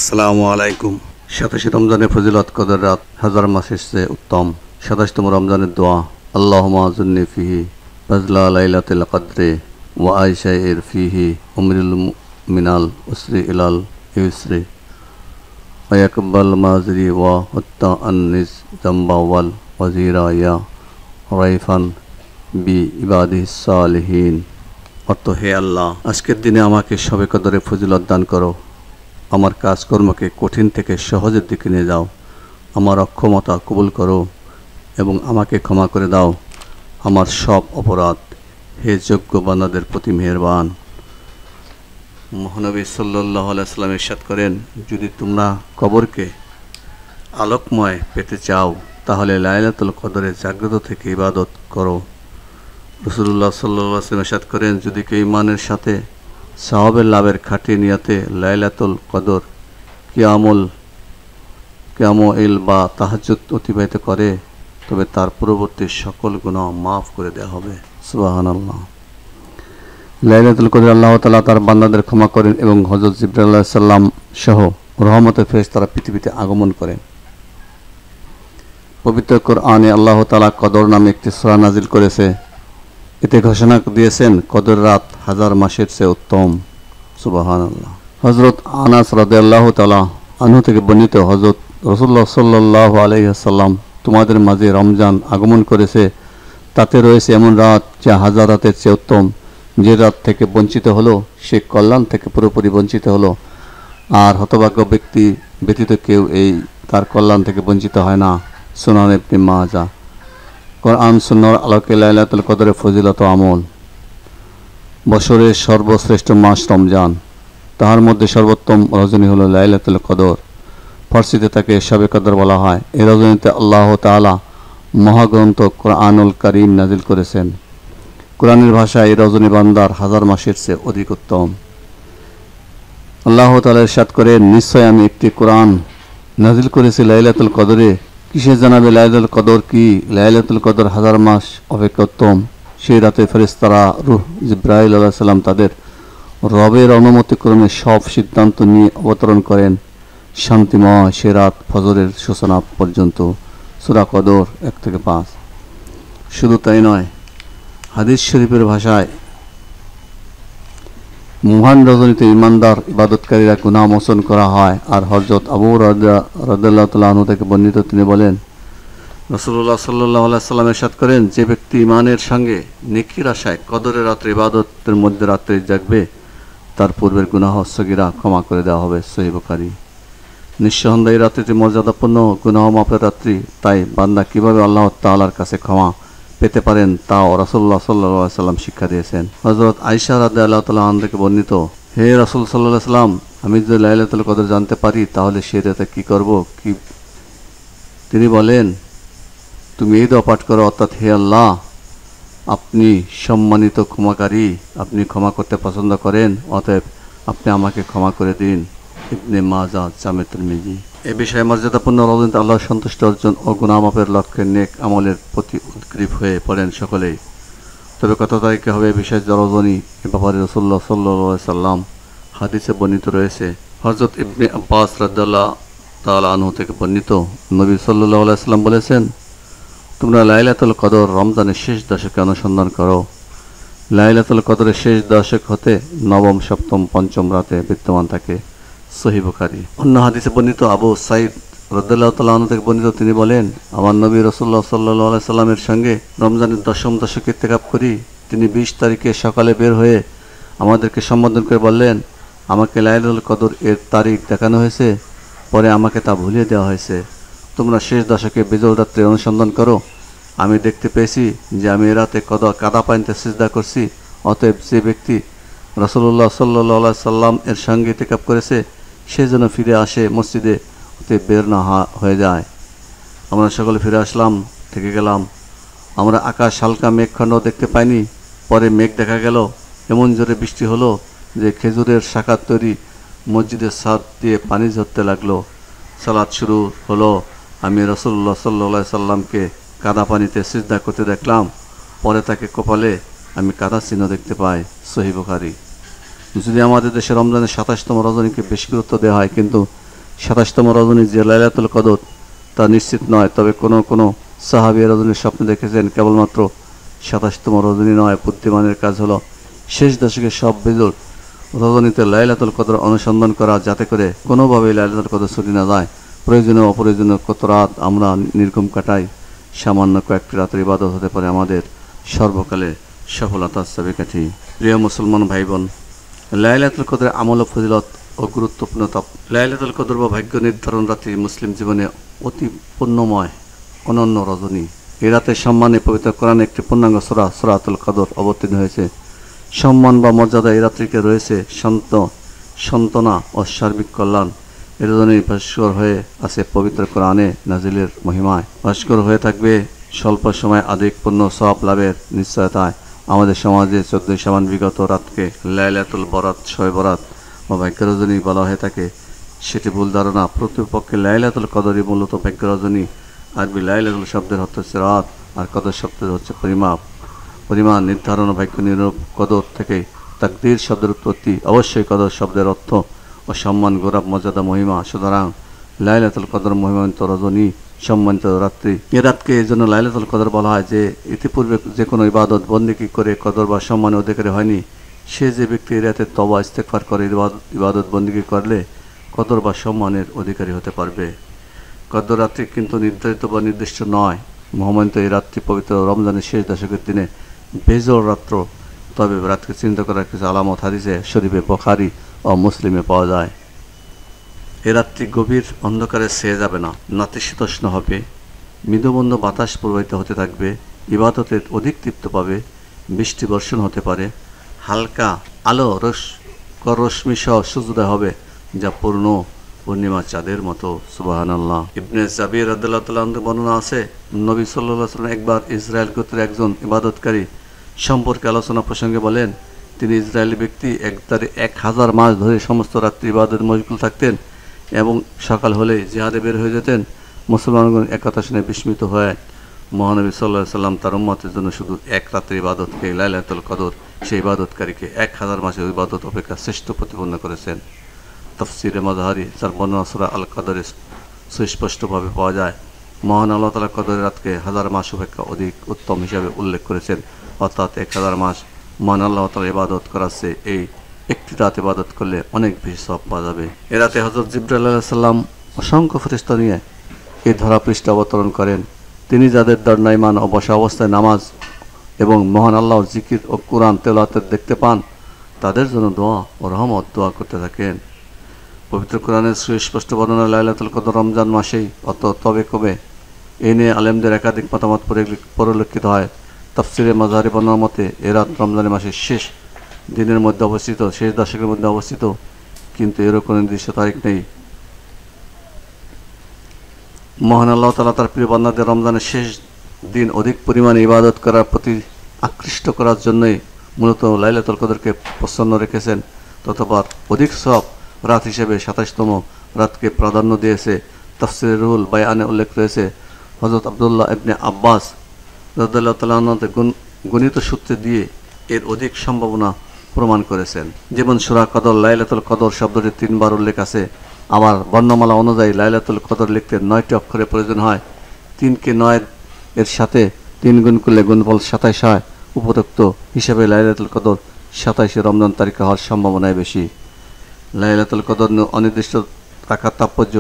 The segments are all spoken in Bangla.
আসসালামু আলাইকুম। 27 রমজানের ফজিলত কদর রাত হাজার মাসের চেয়ে উত্তম। 27তম রমজানের দোয়া, আল্লাহুম্মা আযুরনি ফিহি ফাজলা লাইলাতুল কদরে ওয়া আইশাইর ফিহি উমরুল মিনাল উসরি ইলাল ইউসরি ওয়া ইয়াকবাল মাজরি ওয়া হুত্তা আননিস জাম্বা ওয়াল ওয়াজিরা ইয়া রাইফান বি ইবাদিস সালিহিন। অর্থ, হে আল্লাহ, আজকের দিনে আমাকে শবে কদরে ফজিলত দান করো, আমার কাজকর্মকে কঠিন থেকে সহজের দিকে নিয়ে যাও, আমার অক্ষমতা কবুল করো এবং আমাকে ক্ষমা করে দাও আমার সব অপরাধ। হে যোগ্য বান্দাদের প্রতি মেহেরবান। মহানবী সাল্লাল্লাহু আলাইহি ওয়াসাল্লাম ইরশাদ করেন, যদি তোমরা কবরকে আলোকময় পেতে চাও তাহলে লাইলাতুল কদরে জাগ্রত থেকে ইবাদত করো। রাসূলুল্লাহ সাল্লাল্লাহু আলাইহি ওয়াসাল্লাম ইরশাদ করেন, যদি কেউ ঈমানের সাথে সাওয়াবের লাভের খাঁটি নিয়তে লাইলাতুল কদর কিয়ামুল বা তাহাজ্জুদ অতিবাহিত করে তবে তার পূর্ববর্তী সকল গুনাহ মাফ করে দেওয়া হবে। সুবহানাল্লাহ। লাইলাতুল কদর আল্লাহ তাআলা তার বান্দাদের ক্ষমা করেন এবং হযরত জিবরাইল আলাইহিস সালাম সহ রহমতের ফেরেশতারা পৃথিবীতে আগমন করেন। পবিত্র কোরআনে আল্লাহ তাআলা কদর নামে একটি সূরা নাজিল করেছে। এতে ঘোষণা দিয়েছেন কদর রাত হাজার মাসের চেয়ে উত্তম। সুবহানাল্লাহ। হযরত আনাস রাদিয়াল্লাহু তাআলা আনহু থেকে বর্ণিত, হযরত রাসূলুল্লাহ সাল্লাল্লাহু আলাইহি ওয়াসাল্লাম তোমাদের মাঝে রমজান আগমন করেছে, তাতে রয়েছে এমন রাত যা হাজার রাতের চেয়ে উত্তম। যে রাত থেকে বঞ্চিত হলো সে কল্যাণ থেকে পুরোপুরি বঞ্চিত হলো, আর হতভাগ্য ব্যক্তি ব্যতীত কেউ তার কল্যাণ থেকে বঞ্চিত হয় না। সুনান ইবনে মাজাহ। কোরআন সুন্নাহর আলোকে লাইলাতুল কদরের ফজিলত ও আমল। বছরের সর্বশ্রেষ্ঠ মাস রমজান, তাহার মধ্যে সর্বোত্তম রজনী হলো লাইলাতুল কদর। ফার্সিতে তাকে শবে কদর বলা হয়। এই রজনীতে আল্লাহ তাআলা মহাগ্রন্থ কোরআনুল কারীম নাজিল করেছেন। কোরআনের ভাষায় এই রজনী বান্দার হাজার মাসের চেয়ে অধিক উত্তম। আল্লাহ তাআলা ইরশাদ করেন, নিশ্চয় আমি একটি কোরআন নাজিল করেছি লাইলাতুল কদরে। কিসে জানাবে লাইলাতুল কদর কি? লাইলাতুল কদর হাজার মাস অপেক্ষা উত্তম। সেই রাতে ফেরেশতারা রূহ জিবরাইল আলাইহিস সালাম তাদের রবের অনুমতিক্রমে সব সিদ্ধান্ত নিয়ে অবতরণ করেন। শান্তিময় সে রাত ফজরের সূচনা পর্যন্ত। সূরা কদর 1-5। শুধু তাই নয়, হাদিস শরীফের ভাষায় মহান রজনীতে ঈমানদার ইবাদতকারীরা গুনাহ মোচন করা হয়। আর হযরত আবু হুরায়রা রাদিয়াল্লাহু তাআলা আনহু থেকে বর্ণিত, তিনি বলেন, রাসূলুল্লাহ সাল্লাল্লাহু আলাইহি ওয়াসাল্লাম ইরশাদ করেন, যে ব্যক্তি ঈমানের সঙ্গে নেকির আশায় কদরের রাতে ইবাদতের মধ্যে রাত্রে জাগবে তার পূর্বের গুনাহ সগীরা ক্ষমা করে দেওয়া হবে। সহিহ বুখারী। নিঃসন্দেহে এই রাত্রিটি মর্যাদাপূর্ণ গুনাহ মাফের রাত্রি। তাই বান্দা কিভাবে আল্লাহ তাআলার কাছে ক্ষমা পেতে পারেন তাও রাসূলুল্লাহ সাল্লাল্লাহু আলাইহি ওয়াসাল্লাম শিক্ষা দিয়েছেন। হযরত আয়েশা রাদিয়াল্লাহু তাআলা আনহা থেকে বর্ণিত, হে রাসূল সাল্লাল্লাহু আলাইহি ওয়াসাল্লাম, আমি যদি লাইলাতুল কদর জানতে পারি তাহলে সে রাতে কি করব? তিনি বলেন, তুমি এই দোয়া পাঠ করো, অর্থাৎ, হে আল্লাহ, আপনি সম্মানিত ক্ষমাকারী, আপনি ক্ষমা করতে পছন্দ করেন, অতএব আপনি আমাকে ক্ষমা করে দিন। ইবনে মাজাহ, জামে তিরমিজি। এই বিষয়ে মর্যাদাপূর্ণ রজনীতে আল্লাহর সন্তুষ্টি অর্জন ও গুনাহ মাফের লক্ষ্যে নেক আমলের প্রতি উদ্গ্রীব হয়ে পড়েন সকলেই। তবে কত তারিখে হবে এই বিশেষ রজনী, এ ব্যাপারে রাসূলুল্লাহ সাল্লাল্লাহু আলাইহি ওয়াসাল্লাম হাদিসে বর্ণিত রয়েছে। হযরত ইবনে আব্বাস রাদিয়াল্লাহু তাআলা আনহু থেকে বর্ণিত, নবী সাল্লাল্লাহু আলাইহি ওয়াসাল্লাম বলেছেন, তোমরা লাইলাতুল কদর রমজানের শেষ দশকে অনুসন্ধান করো। লাইলাতুল কদরের শেষ দশক হতে নবম, সপ্তম, পঞ্চম রাতে বিদ্যমান থাকে। সহিহ বুখারী। অন্য হাদিসে বর্ণিত আবু সাঈদ রাদিয়াল্লাহু তাআলা আনহু থেকে বর্ণিত, তিনি বলেন, আমার নবী রাসূলুল্লাহ সাল্লাল্লাহু আলাইহি সাল্লামের সঙ্গে রমজানের দশম দশকে ইতিকাফ করি। তিনি 20 তারিখে সকালে বের হয়ে আমাদেরকে সম্বোধন করে বললেন, আমাকে লাইলাতুল কদর এর তারিখ দেখানো হয়েছে, পরে আমাকে তা ভুলিয়ে দেওয়া হয়েছে। তোমরা শেষ দশকে বিজয় রাত্রে অনুসন্ধান করো। আমি দেখতে পেয়েছি যে আমি এ রাতে কাদা পানিতে সিজদা করছি। অতএব যে ব্যক্তি রাসূলুল্লাহ সাল্লাল্লাহু আলাইহি সাল্লাম এর সঙ্গে ইতিকাফ করেছে সে যেন ফিরে আসে মসজিদে, হতে বের না হয়ে যায়। আমরা সকলে ফিরে আসলাম, থেকে গেলাম। আমরা আকাশ হালকা মেঘখণ্ড দেখতে পাইনি। পরে মেঘ দেখা গেল। এমন জোরে বৃষ্টি হলো যে খেজুরের শাখার তৈরি মসজিদের ছাদ দিয়ে পানি ঝরতে লাগলো। সালাত শুরু হলো। আমি রাসূলুল্লাহ সাল্লাল্লাহু আলাইহি সাল্লামকে কাদা পানিতে সিজদা করতে দেখলাম। পরে তাকে কপালে আমি কাদা চিহ্ন দেখতে পাই। সহিহ বুখারী। যদি আমাদের দেশে রমজানের 27তম রজনীকে বেশি গুরুত্ব দেওয়া হয়, কিন্তু 27তম রজনী যে লাইলাতুল কদর তা নিশ্চিত নয়, তবে কোনো সাহাবী রজনীর স্বপ্ন দেখেছেন। কেবলমাত্র 27তম রজনী নয়, বুদ্ধিমানের কাজ হলো শেষ দশকের সব বেজোর রজনীতে লাইলাতুল কদর অনুসন্ধান করা, যাতে করে কোনোভাবেই লাইলাতুল কদর ছুটি না যায়। প্রয়োজনীয় অপ্রয়োজনীয় কত রাত আমরা নির্ঘুম কাটাই, সামান্য কয়েকটি রাতের ইবাদত হতে পারে আমাদের সর্বকালে সফলতার চাবিকাঠি। প্রিয় মুসলমান ভাই বোন, লাইলাতুল কদরের আমল ও ফজিলত ও গুরুত্বপূর্ণতা। লাইলাতুল কদর বা ভাগ্য নির্ধারণ রাত্রি মুসলিম জীবনে অতি পুণ্যময় অনন্য রজনী। এই রাতের সম্মানে পবিত্র কোরআনে একটি পূর্ণাঙ্গ সূরা সূরাতুল কদর অবতীর্ণ হয়েছে। সম্মান বা মর্যাদা এই রাত্রিকে রয়েছে সান্ত্বনা ও সার্বিক কল্যাণ। এর জন্যই ভাস্কর হয়ে আছে পবিত্র কোরআনে নাজিলের মহিমায়। ভাস্কর হয়ে থাকবে স্বল্প সময় আধিক পূর্ণ সওয়াব লাভের নিশ্চয়তায়। আমাদের সমাজে 14 শাবান বিগত রাতকে লাইলাতুল বরাত, শবে বরাত বা ভাগ্য রজনী বলা হয়ে থাকে, সেটি ভুল ধারণা। প্রকৃতপক্ষে লাইলাতুল কদরই মূলত ভাগ্য রজনী। আরবি লাইলাতুল শব্দের অর্থ হচ্ছে রাত, আর কদর শব্দের হচ্ছে পরিমাণ নির্ধারণ। ভাগ্য নিরূপ কদর থেকে তাকদীর শব্দের উৎপত্তি। অবশ্যই কদর শব্দের অর্থ ও সম্মান, গৌরব, মর্যাদা, মহিমা। সুতরাং লাইলাতুল কদর মহিমান্বিত রজনী, সম্মানিত রাত্রি। এ রাতকে এই জন্য লাইলাতুল কদর বলা হয় যে ইতিপূর্বে যে কোনো ইবাদত বন্দেগী করে কদর বা সম্মানের অধিকারী হয়নি, সে যে ব্যক্তি এই রাতে তওবা ইস্তেগফার করে ইবাদত বন্দেগী করলে কদর বা সম্মানের অধিকারী হতে পারবে। কদর রাত্রি কিন্তু নির্ধারিত বা নির্দিষ্ট নয়। মহামান্বিত এই রাত্রি পবিত্র রমজানের শেষ দশকের দিনে বেজোর রাত্র। তবে রাতকে চিন্তা করার কিছু আলামত হাদিসে শরীফে, বুখারী ও মুসলিমে পাওয়া যায়। এ রাত্রি গভীর অন্ধকারে ছেয়ে যাবে না, নাতিশীতোষ্ণ হবে, মৃদুমন্দ বাতাস প্রবাহিত হতে থাকবে, ইবাদতে অধিক তৃপ্ত পাবে, বৃষ্টি বর্ষণ হতে পারে, হালকা আলো রশ্মি সহ সূর্যোদয় হবে, যা পূর্ণ পূর্ণিমা চাঁদের মতো। সুবহানাল্লাহ। ইবনে জাবির রাদিয়াল্লাহু তাআলা আনহু বর্ণনা আছে, নবী সাল্লাল্লাহু আলাইহি ওয়াসাল্লাম একবার ইসরায়েল গোত্রের একজন ইবাদতকারী সম্পর্কে আলোচনা প্রসঙ্গে বলেন, তিনি ইসরায়েলি ব্যক্তি, 1000 মাস ধরে সমস্ত রাত্রি ইবাদতে মশগুল থাকতেন এবং সকাল হলে জিহাদে বের হয়ে যেতেন। মুসলমানগণ একথা শুনে বিস্মিত হয়ে মহানবী সাল্লাল্লাহু আলাইহি ওয়াসাল্লাম তার উম্মতের জন্য শুধু এক রাত্রি ইবাদতকে, লাইলাতুল কদর, সেই ইবাদতকারীকে 1000 মাসের ইবাদত অপেক্ষা শ্রেষ্ঠ প্রতিপন্ন করেছেন। তাফসিরে মাযহারি, যার বর্ণনা সূরা আল কদরে সুস্পষ্টভাবে পাওয়া যায়, মহান আল্লাহ তাআলা কদরের রাতকে 1000 মাস অপেক্ষা অধিক উত্তম হিসাবে উল্লেখ করেছেন। অর্থাৎ 1000 মাস মহান আল্লাহ তাআলা ইবাদত করাচ্ছে, এই একটি রাত ইবাদত করলে অনেক বেশি সওয়াব পাওয়া যাবে। এ রাতে হযরত জিবরাইল আলাইহিস সালাম অসংখ্য ফেরেশতা নিয়ে এই ধরাপৃষ্ঠে অবতরণ করেন। তিনি যাদের দরজা ইমান ও বসা অবস্থায় নামাজ এবং মহান আল্লাহর জিকির ও কোরআন তেলাওয়াত দেখতে পান, তাদের জন্য দোয়া ও রহমত দোয়া করতে থাকেন। পবিত্র কোরআনের সুস্পষ্ট বর্ণনা লাইলাতুল কদর রমজান মাসেই তবে কবে, এ নিয়ে আলেমদের একাধিক মতামত পরিলক্ষিত হয়। তাফসিরে মাযহারি বর্ণনার মতে এ রাত রমজানের মাসের শেষ দিনের মধ্যে অবস্থিত, শেষ দশকের মধ্যে অবস্থিত, কিন্তু এরও কোনো নির্দিষ্ট তারিখ নেই। মহান আল্লাহ তাআলা তার প্রিয় বান্দাদের রমজানের শেষ দিন অধিক পরিমাণে ইবাদত করার প্রতি আকৃষ্ট করার জন্যই মূলত লাইলাতুল কদরকে প্রসন্ন রেখেছেন। ততবার অধিক সওয়াব রাত হিসেবে 27তম রাতকে প্রাধান্য দিয়েছে। তাফসিরে রুহুল বায়ানে উল্লেখ রয়েছে, হযরত আব্দুল্লাহ ইবনে আব্বাস রাদিয়াল্লাহু তাআলা আনহু গণিত সূত্রে দিয়ে এর অধিক সম্ভাবনা প্রমাণ করেছেন। যেমন সূরা কদর, লাইলাতুল কদর শব্দটি 3 বার উল্লেখ আছে। আমার বর্ণমালা অনুযায়ী লাইলাতুল কদর লিখতে 9টি অক্ষরের প্রয়োজন হয়। 3কে 9 এর সাথে 3 গুণ করলে গুণফল 27 হয়। উপরোক্ত হিসাবে লাইলাতুল কদর 27 রমজান তারিখে হওয়ার সম্ভাবনাই বেশি। লাইলাতুল কদর অনির্দিষ্ট রাখার তাৎপর্য।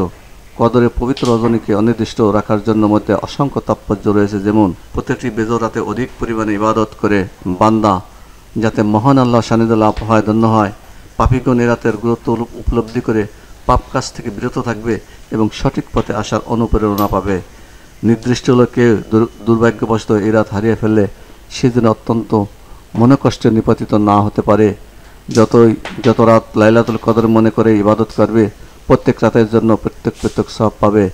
কদরের পবিত্র রজনীকে অনির্দিষ্ট রাখার জন্য মধ্যে অসংখ্য তাৎপর্য রয়েছে। যেমন প্রত্যেকটি বেজোর রাতে অধিক পরিমাণে ইবাদত করে বান্দা যাতে মহান আল্লাহ সান্নিধ্য লাভ হয়, ধন্য হয়। পাপীগণ এ রাতের গুরুত্ব উপলব্ধি করে পাপ কাজ থেকে বিরত থাকবে এবং সঠিক পথে আসার অনুপ্রেরণা পাবে। নির্দিষ্ট হলো কেউ দুর্ভাগ্যবশত এই রাত হারিয়ে ফেললে সেদিন অত্যন্ত মনোকষ্টে নিপতিত না হতে পারে। যত রাত লাইলাতুল কদর মনে করে ইবাদত করবে, প্রত্যেক রাতের জন্য প্রত্যেক সওয়াব পাবে।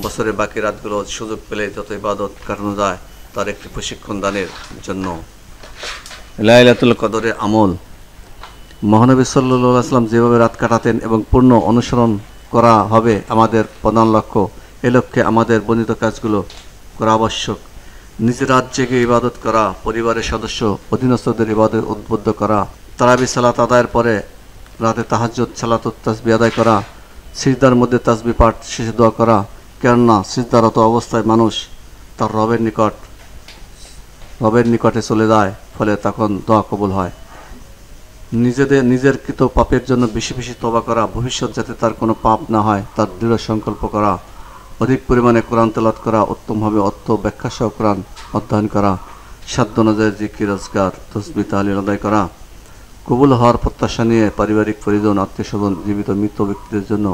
বছরের বাকি রাতগুলো সুযোগ পেলে যত ইবাদত কাটানো যায় তার একটি প্রশিক্ষণ দানের জন্য। লাইলাতুল কদরের আমল। মহানবী সাল্লাল্লাহু আলাইহি ওয়াসাল্লাম যেভাবে রাত কাটাতেন এবং পূর্ণ অনুসরণ করা হবে আমাদের প্রধান লক্ষ্য। এ লক্ষ্যে আমাদের বর্ণিত কাজগুলো করা আবশ্যক। নিজের রাত জেগে ইবাদত করা, পরিবারের সদস্য অধীনস্থদের ইবাদত উদ্বুদ্ধ করা, তারাবি সালাত আদায়ের পরে রাতে তাহাজ্জুদ সালাতুত তাসবিহ আদায় করা, সিজদার মধ্যে তাসবিহ পাঠ শেষে দোয়া করা, কেননা সিজদারত অবস্থায় মানুষ তার রবের নিকটে চলে যায়, ফলে তখন দোয়া কবুল হয়। নিজের কৃত পাপের জন্য বেশি বেশি তওবা করা, ভবিষ্যৎ যাতে তার কোনো পাপ না হয় তার দৃঢ় সংকল্প করা, অধিক পরিমাণে কোরআন তেলাওয়াত করা, উত্তমভাবে অর্থ ব্যাখ্যা সহ কোরআন অধ্যয়ন করা, সাধ্য অনুযায়ী জিকির আজকার তাসবিহ তাহলিল আদায় করা, কবুল হওয়ার প্রত্যাশা নিয়ে পারিবারিক পরিজন, আত্মীয় স্বজন, জীবিত মৃত ব্যক্তিদের জন্য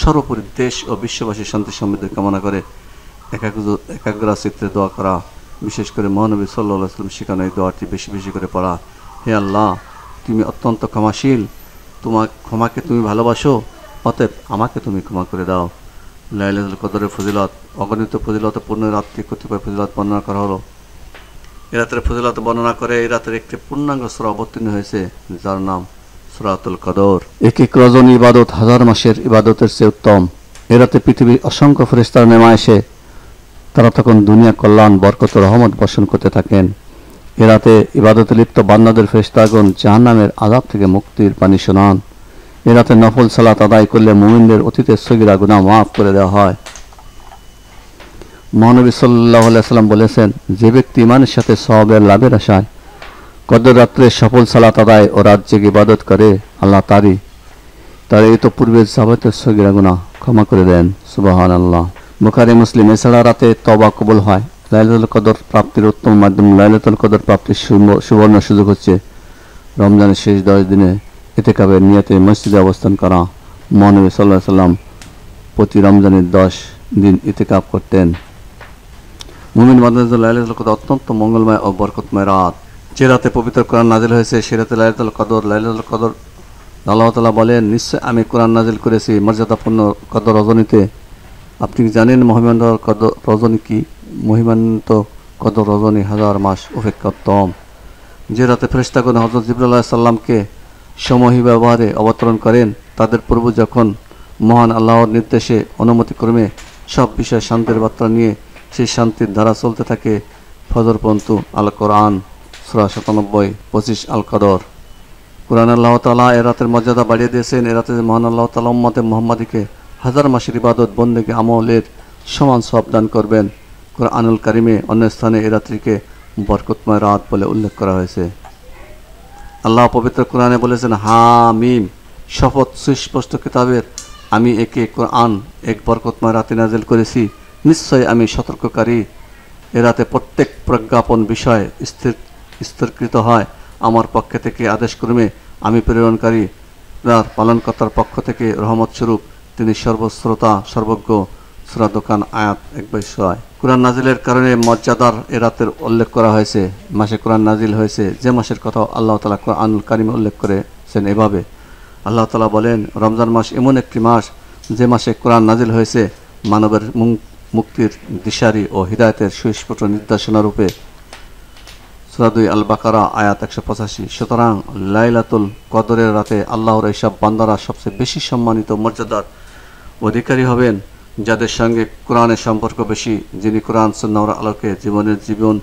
সর্বোপরি দেশ ও বিশ্ববাসীর শান্তি সমৃদ্ধি কামনা করে একাগ্র চিত্রে দোয়া করা, বিশেষ করে মহানবী সাল্লাল্লাহু আলাইহি ওয়াসাল্লাম শেখানো এই দোয়াটি বেশি বেশি করে পড়া। হে আল্লাহ, তুমি অত্যন্ত ক্ষমাশীল, ক্ষমাকে তুমি ভালোবাসো, অতএব আমাকে তুমি ক্ষমা করে দাও। লাইলাতুল কদরের ফজিলত, অগণিত ফজিলতপূর্ণ রাতটি কতিপয় ফজিলত বর্ণনা করা হলো। এ রাতের ফজিলত বর্ণনা করে এই রাতের একটি পূর্ণাঙ্গ সূরা অবতীর্ণ হয়েছে, যার নাম সূরাতুল কদর। এক এক রজনী ইবাদত হাজার মাসের ইবাদতের চেয়ে উত্তম। এ রাতে পৃথিবীর অসংখ্য ফেরেশতারা নেমে এসে তারা তখন দুনিয়া কল্যাণ, বরকত, রহমত বর্ষণ করতে থাকেন। এ রাতে ইবাদতে লিপ্ত বান্দাদের ফেরেশতাগণ জাহান্নামের আযাব থেকে মুক্তির বাণী শোনান। এ রাতে নফল সালাত আদায় করলে মুমিনদের অতীতের সগীরা গুনাহ মাফ করে দেওয়া হয়। মহানবী সাল্লাল্লাহু আলাইহি ওয়াসাল্লাম বলেছেন, যে ব্যক্তি ইমানের সাথে সওয়াবের লাভের আশায় কদর রাত্রে সফল সালাত আদায় ও রাত জেগে ইবাদত করে, আল্লাহ তার ইতোপূর্বে যাবতীয় সগীরা গুনাহ ক্ষমা করে দেন। সুবহানাল্লাহ। বুখারী মুসলিম। এছাড়া রাতে তওবা কবুল হয়। লাইলাতুল কদর প্রাপ্তির উত্তম মাধ্যম। লাইলাতুল কদর প্রাপ্তির সুবর্ণ সুযোগ হচ্ছে রমজানের শেষ 10 দিনে ইতিকাফের নিয়তে মসজিদে অবস্থান করা। মহানবী সাল্লাল্লাহু আলাইহি ওয়াসাল্লাম প্রতি রমজানের 10 দিন ইতিকাফ করতেন। মুমিন বান্দাদের জন্য লাইলাতুল কদর অত্যন্ত মঙ্গলময় ও বরকতময় রাত। যে রাতে পবিত্র কোরআন নাজিল হয়েছে সে রাতে লাইলাতুল কদর। লাইলাতুল কদর আল্লাহ তাআলা বলেন, নিশ্চয় আমি কোরআন নাজিল করেছি মর্যাদাপূর্ণ কদর রজনীতে। আপনি কি জানেন মহিমান্বিত কদর রজনী কি? মহিমান্বিত কদর রজনী হাজার মাস অপেক্ষা উত্তম। যে রাতে ফেরেশতাগণ হযরত জিবরাইল আলাইহিস সালামকে সমহি ব্যবহারে অবতরণ করেন, তাদের প্রভু যখন মহান আল্লাহর নির্দেশে অনুমতিক্রমে সব বিষয়ে শান্তির বার্তা নিয়ে সেই শান্তির ধারা চলতে থাকে ফজর পর্যন্ত। আল কোরআন সূরা 97 25 আল কদর। কোরআন আল্লাহ তাআলা এ রাতের মর্যাদা বাড়িয়ে দিয়েছেন। এ রাতে মহান আল্লাহ তাআলা উম্মতে মুহাম্মাদীকে হাজার মাসের ইবাদত বন্দেগী আমলের সমান সওয়াব দান করবেন। কোরআনুল কারিমে অন্য স্থানে এ রাত্রিকে বরকতময় রাত বলে উল্লেখ করা হয়েছে। আল্লাহ পবিত্র কোরআনে বলেছেন, হামিম, শপথ সুস্পষ্ট কিতাবের, আমি একে কোরআন এক বরকতময় রাতে নাজিল করেছি। নিশ্চয় আমি সতর্ককারী। এ রাতে প্রত্যেক প্রজ্ঞাপন বিষয় স্থিরকৃত হয় আমার পক্ষ থেকে আদেশক্রমে। আমি প্রেরণকারী তার পালনকর্তার পক্ষ থেকে রহমত স্বরূপ। তিনি সর্বশ্রোতা সর্বজ্ঞ। সূরা দোকান আয়াত 21। কোরআন নাজিলের কারণে মর্যাদার এ রাতের উল্লেখ করা হয়েছে। মাসে কোরআন নাজিল হয়েছে যে মাসের কথা আল্লাহ তাআলা কোরআনুল কারিমে উল্লেখ করেছেন এভাবে। আল্লাহ তাআলা বলেন, রমজান মাস এমন একটি মাস যে মাসে কোরআন নাজিল হয়েছে মানবের মুক্তির দিশারি ও হিদায়তের সুস্পষ্ট নির্দেশনা রূপে। সূরা 2 আল বাকারা আয়াত 185। সুতরাং লাইলাতুল কদরের রাতে আল্লাহর এইসব বান্দারা সবচেয়ে বেশি সম্মানিত মর্যাদার অধিকারী হবেন যাদের সঙ্গে কোরআনের সম্পর্ক বেশি, যিনি কোরআন সুন্নাহর আলোকে জীবন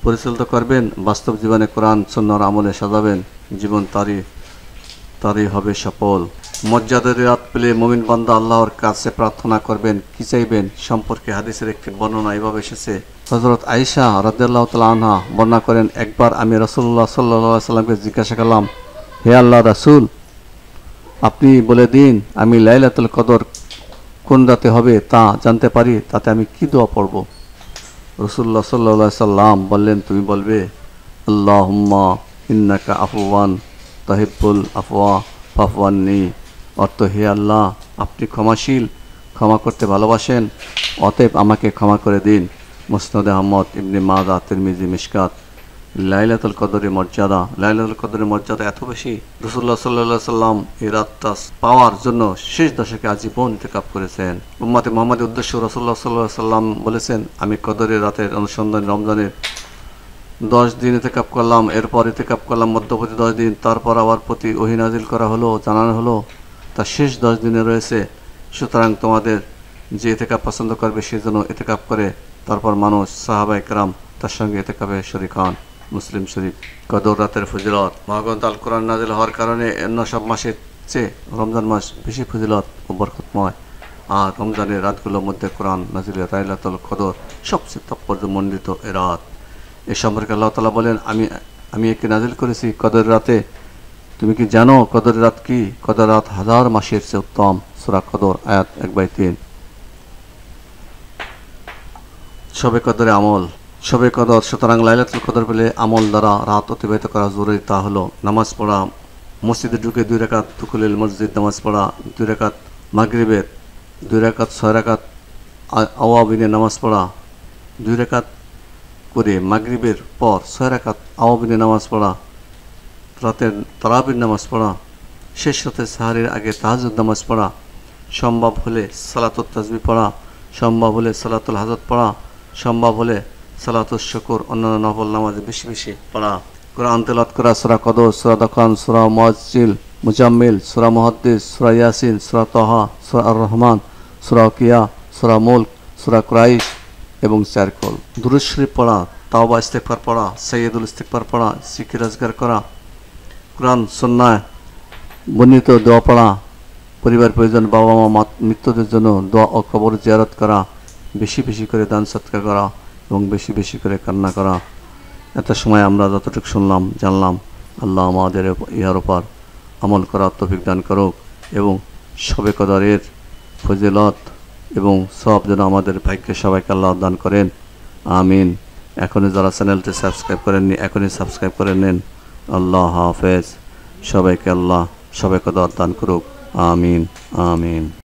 পরিচালিত করবেন, বাস্তব জীবনে কোরআন সুন্নাহর আমলে সাজাবেন, জীবন তারই হবে সফল। মর্যাদার রাত পেলে মুমিন বান্দা আল্লাহর কাছে প্রার্থনা করবেন, কি চাইবেন সম্পর্কে হাদিসের একটি বর্ণনা এভাবে এসেছে। হযরত আয়েশা রাদিয়াল্লাহু তাআলা আনহা বর্ণনা করেন, একবার আমি রাসূলুল্লাহ সাল্লাল্লাহু আলাইহি ওয়াসাল্লামকে জিজ্ঞাসা করলাম, হে আল্লাহর রাসূল, আপনি বলে দিন আমি লাইলাতুল কদর কোন রাতে হবে তা জানতে পারি, তাতে আমি কি দোয়া পড়ব? রাসূলুল্লাহ সাল্লাল্লাহু আলাইহি ওয়াসাল্লাম বললেন, তুমি বলবে, আল্লাহুম্মা ইন্নাকা আফওয়ান তুহিব্বুল আফওয়া ফাফু আন্নী। অর্থ, হে আল্লাহ, আপনি ক্ষমাশীল, ক্ষমা করতে ভালোবাসেন, অতএব আমাকে ক্ষমা করে দিন। মুসনাদে আহমদ, ইবনে মাজাহ, তিরমিজি, মিশকাত। লাইলাতুল কদরের মর্যাদা। লাইলাতুল কদরের মর্যাদা এত বেশি, রাসূলুল্লাহ সাল্লাল্লাহু আলাইহি ওয়াসাল্লাম এই রাতটা পাওয়ার জন্য শেষ দশকে আজীবন ইতিকাফ করেছেন। উম্মতে মুহাম্মাদের উদ্দেশ্য রাসূলুল্লাহ সাল্লাল্লাহু আলাইহি ওয়াসাল্লাম বলেছেন, আমি কদরের রাতের অনুসন্ধানে রমজানের 10 দিন ইতিকাফ করলাম, এরপর ইতিকাফ করলাম মধ্যবর্তী 10 দিন, তারপর আবার প্রতি ওহী নাজিল করা হলো, জানানো হলো তা শেষ 10 দিনে রয়েছে। সুতরাং তোমাদের যে ইতিকাফ পছন্দ করবে সে যেন ইতিকাফ করে। তারপর মানুষ সাহাবায়ে কেরাম তার সঙ্গে ইতিকাফে শরীক হন। মুসলিম শরীফ। কদর রাতের ফজিলত। মহাগ্রন্থ আল কোরআন নাজিল হওয়ার কারণে অন্য সব মাসের চেয়ে রমজান মাস বেশি ফজিলত ও বরকতময়। আর রমজানের রাতগুলোর মধ্যে কোরআন নাজিলের লাইলাতুল কদর সবচেয়ে তাৎপর্যমণ্ডিত এ রাত। এ সম্পর্কে আল্লাহ তাআলা বলেন, আমি একে নাজিল করেছি কদর রাতে। তুমি কি জানো কদর রাত কি? কদর রাত 1000 মাসের চেয়ে উত্তম। সূরা কদর আয়াত 1/3। শবে কদরে আমল। শবে কদর, সুতরাং লাইলাতুল কদর পেলে আমল দ্বারা রাত অতিবাহিত করা জরুরি। তা হলো নামাজ পড়া, মসজিদে ঢুকে 2 রাকাত দুখুলিল মসজিদ নামাজ পড়া, 2 রাকাত মাগরিবের, 2 রাকাত 6 রাকাত আওয়াবিনে নামাজ পড়া, 2 রাকাত করে মাগরিবের পর 6 রাকাত আওয়াবিনে নামাজ পড়া, রাতের তারাবির নামাজ পড়া, শেষ রাতে সাহারির আগে তাহাজ্জুদ নামাজ পড়া, সম্ভব হলে সালাতুত তাসবিহ পড়া, সম্ভব হলে সালাতুল হাজত পড়া, সম্ভব হলে সালাতুল শুকর, অন্যান্য নফল নামাজ বেশি বেশি পড়া, কোরআন তেলাওয়াত করা, সূরা কদর, সূরা দখান, সূরা মুজাম্মিল, সূরা মুহাদ্দিস, সূরা ইয়াসিন, সূরা তাহা, সূরা আর রহমান, সূরা কিয়া, সূরা মুলক, সূরা কুরাইশ এবং 4 কল। দুরূদ শরীফ পড়া, তাওবা ইস্তেগফার পড়া, সাইয়্যিদুল ইস্তেগফার পড়া, জিকির আজকার করা, কোরআন সুন্নাহ বর্ণিত দোয়া পড়া, পরিবার পরিজন, বাবা মা মৃত্যুদের জন্য দোয়া ও কবর জিয়ারত করা, বেশি বেশি করে দান সৎকার করা এবং বেশি বেশি করে কান্না করা। এত সময় আমরা যতটুকু শুনলাম জানলাম, আল্লাহ আমাদের ইহার উপর আমল করার তৌফিক দান করুক এবং শবে কদরের ফজিলত এবং সওয়াব যেন আমাদের ভাগ্যে সবাইকে আল্লাহ দান করেন। আমিন। এখনই যারা চ্যানেলটি সাবস্ক্রাইব করেননি এখনই সাবস্ক্রাইব করে নেন। আল্লাহ হাফেজ। সবাইকে আল্লাহ শবে কদর দান করুক। আমিন আমিন।